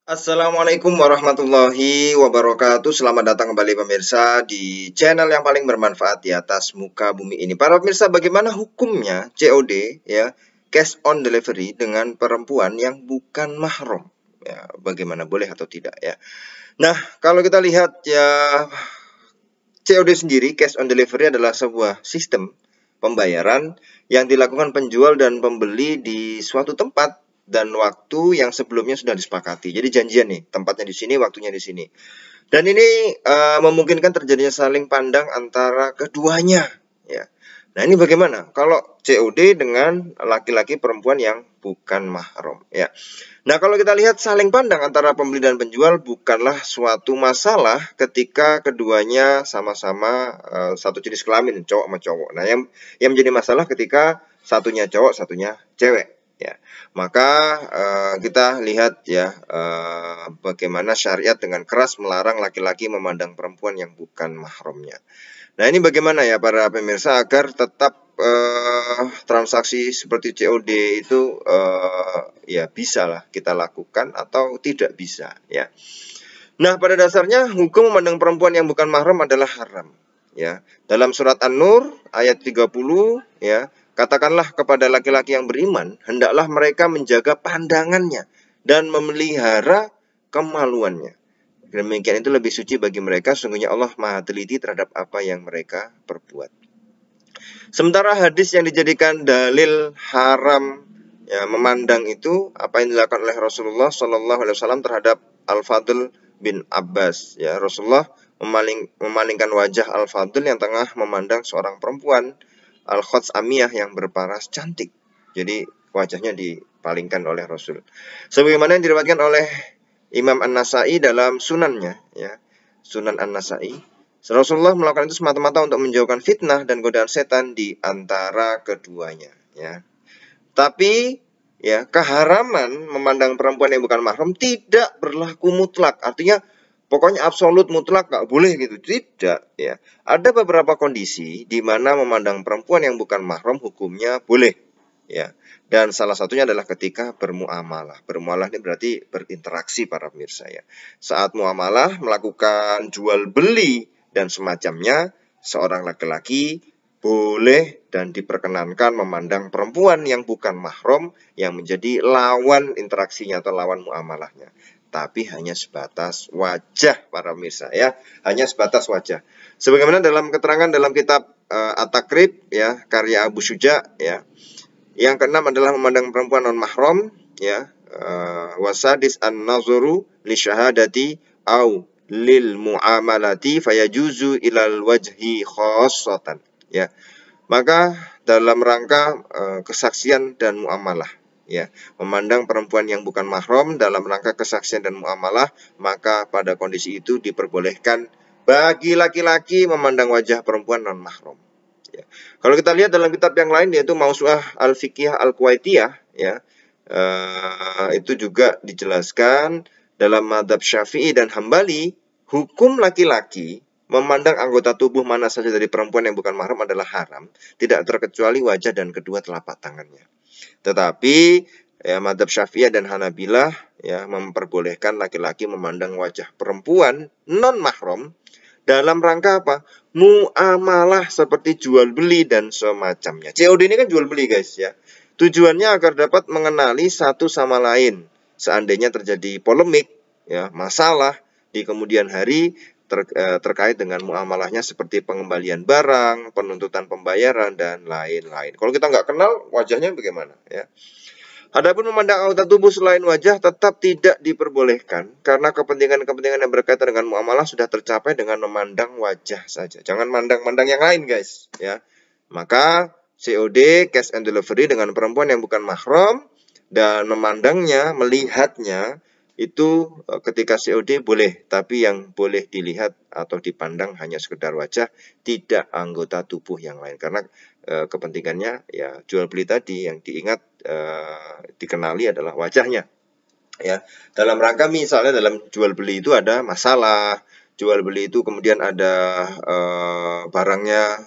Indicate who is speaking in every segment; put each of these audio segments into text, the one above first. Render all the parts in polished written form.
Speaker 1: Assalamualaikum warahmatullahi wabarakatuh. Selamat datang kembali pemirsa di channel yang paling bermanfaat di atas muka bumi ini. Para pemirsa, bagaimana hukumnya COD ya, cash on delivery dengan perempuan yang bukan mahram? Ya, bagaimana boleh atau tidak ya? Nah, kalau kita lihat ya, COD sendiri, cash on delivery adalah sebuah sistem pembayaran yang dilakukan penjual dan pembeli di suatu tempat dan waktu yang sebelumnya sudah disepakati. Jadi janjian nih, tempatnya di sini, waktunya di sini. Dan ini memungkinkan terjadinya saling pandang antara keduanya, ya. Nah, ini bagaimana kalau COD dengan laki-laki perempuan yang bukan mahram, ya. Nah, kalau kita lihat saling pandang antara pembeli dan penjual bukanlah suatu masalah ketika keduanya sama-sama satu jenis kelamin, cowok sama cowok. Nah, yang menjadi masalah ketika satunya cowok, satunya cewek, ya. Maka kita lihat ya, bagaimana syariat dengan keras melarang laki-laki memandang perempuan yang bukan mahramnya. Nah, ini bagaimana ya para pemirsa agar tetap transaksi seperti COD itu ya bisa lah kita lakukan atau tidak bisa ya. Nah, pada dasarnya hukum memandang perempuan yang bukan mahram adalah haram ya. Dalam surat An-Nur ayat 30 ya, katakanlah kepada laki-laki yang beriman, hendaklah mereka menjaga pandangannya dan memelihara kemaluannya. Demikian itu lebih suci bagi mereka, sungguhnya Allah Maha teliti terhadap apa yang mereka perbuat. Sementara hadis yang dijadikan dalil haram ya, memandang itu apa yang dilakukan oleh Rasulullah Shallallahu Alaihi Wasallam terhadap Al-Fadl bin Abbas. Ya, Rasulullah memalingkan wajah Al-Fadl yang tengah memandang seorang perempuan Al-Khatsamiyah yang berparas cantik. Jadi wajahnya dipalingkan oleh Rasul. Sebagaimana yang diriwayatkan oleh Imam An-Nasai dalam sunannya, ya, Sunan An-Nasai. Rasulullah melakukan itu semata-mata untuk menjauhkan fitnah dan godaan setan di antara keduanya, ya. Tapi ya, keharaman memandang perempuan yang bukan mahram tidak berlaku mutlak. Artinya pokoknya absolut mutlak nggak boleh gitu. Tidak ya. Ada beberapa kondisi di mana memandang perempuan yang bukan mahram hukumnya boleh ya. Dan salah satunya adalah ketika bermuamalah. Bermuamalah ini berarti berinteraksi para pemirsa ya. Saat muamalah melakukan jual beli dan semacamnya, seorang laki-laki boleh dan diperkenankan memandang perempuan yang bukan mahram yang menjadi lawan interaksinya atau lawan muamalahnya. Tapi hanya sebatas wajah para pemirsa ya, hanya sebatas wajah. Sebagaimana dalam keterangan dalam kitab At-Takrib ya, karya Abu Syuja ya. Yang keenam adalah memandang perempuan non mahram ya, wasadis an-nazuru li syahadati au lil muamalati fayajuzu ilal wajhi khossatan ya. Maka dalam rangka kesaksian dan muamalah ya, memandang perempuan yang bukan mahram dalam rangka kesaksian dan muamalah, maka pada kondisi itu diperbolehkan bagi laki-laki memandang wajah perempuan non mahram. Ya. Kalau kita lihat dalam kitab yang lain yaitu Mausu'ah Al-Fiqhiyah Al-Kuwaitiyah ya, itu juga dijelaskan dalam mazhab Syafi'i dan Hambali, hukum laki-laki memandang anggota tubuh mana saja dari perempuan yang bukan mahram adalah haram, tidak terkecuali wajah dan kedua telapak tangannya. Tetapi ya, mazhab Syafi'iyah dan Hanabilah ya memperbolehkan laki-laki memandang wajah perempuan non mahram dalam rangka apa? Muamalah seperti jual beli dan semacamnya. COD ini kan jual beli guys ya. Tujuannya agar dapat mengenali satu sama lain. Seandainya terjadi polemik ya, masalah di kemudian hari terkait dengan muamalahnya seperti pengembalian barang, penuntutan pembayaran dan lain-lain. Kalau kita nggak kenal wajahnya bagaimana ya? Adapun memandang anggota tubuh selain wajah tetap tidak diperbolehkan karena kepentingan-kepentingan yang berkaitan dengan muamalah sudah tercapai dengan memandang wajah saja. Jangan mandang-mandang yang lain, guys, ya. Maka COD cash and delivery dengan perempuan yang bukan mahram dan memandangnya, melihatnya itu ketika COD boleh, tapi yang boleh dilihat atau dipandang hanya sekedar wajah, tidak anggota tubuh yang lain karena kepentingannya ya jual beli tadi yang diingat dikenali adalah wajahnya ya. Dalam rangka misalnya dalam jual beli itu ada masalah, jual beli itu kemudian ada barangnya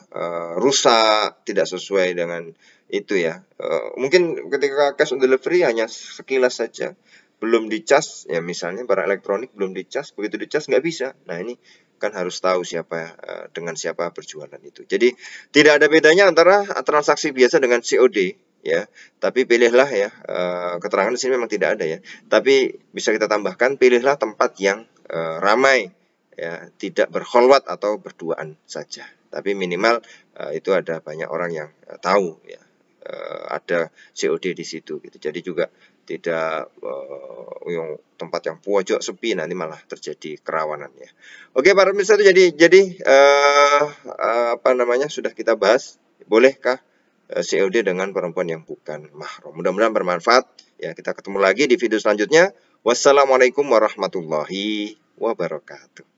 Speaker 1: rusak, tidak sesuai dengan itu ya. Mungkin ketika cash on delivery hanya sekilas saja. belum dicas, ya misalnya barang elektronik belum dicas, begitu dicas nggak bisa. Nah ini kan harus tahu siapa dengan siapa berjualan itu. Jadi tidak ada bedanya antara transaksi biasa dengan COD ya. Tapi pilihlah ya, keterangan di sini memang tidak ada ya. Tapi bisa kita tambahkan, pilihlah tempat yang ramai ya, tidak berkholwat atau berduaan saja. Tapi minimal itu ada banyak orang yang tahu ya, ada COD di situ gitu. Jadi juga tidak yang tempat yang pojok sepi, nanti malah terjadi kerawanan ya. Oke para pemirsa, jadi apa namanya, sudah kita bahas bolehkah COD dengan perempuan yang bukan mahram. Mudah-mudahan bermanfaat ya. Kita ketemu lagi di video selanjutnya. Wassalamualaikum warahmatullahi wabarakatuh.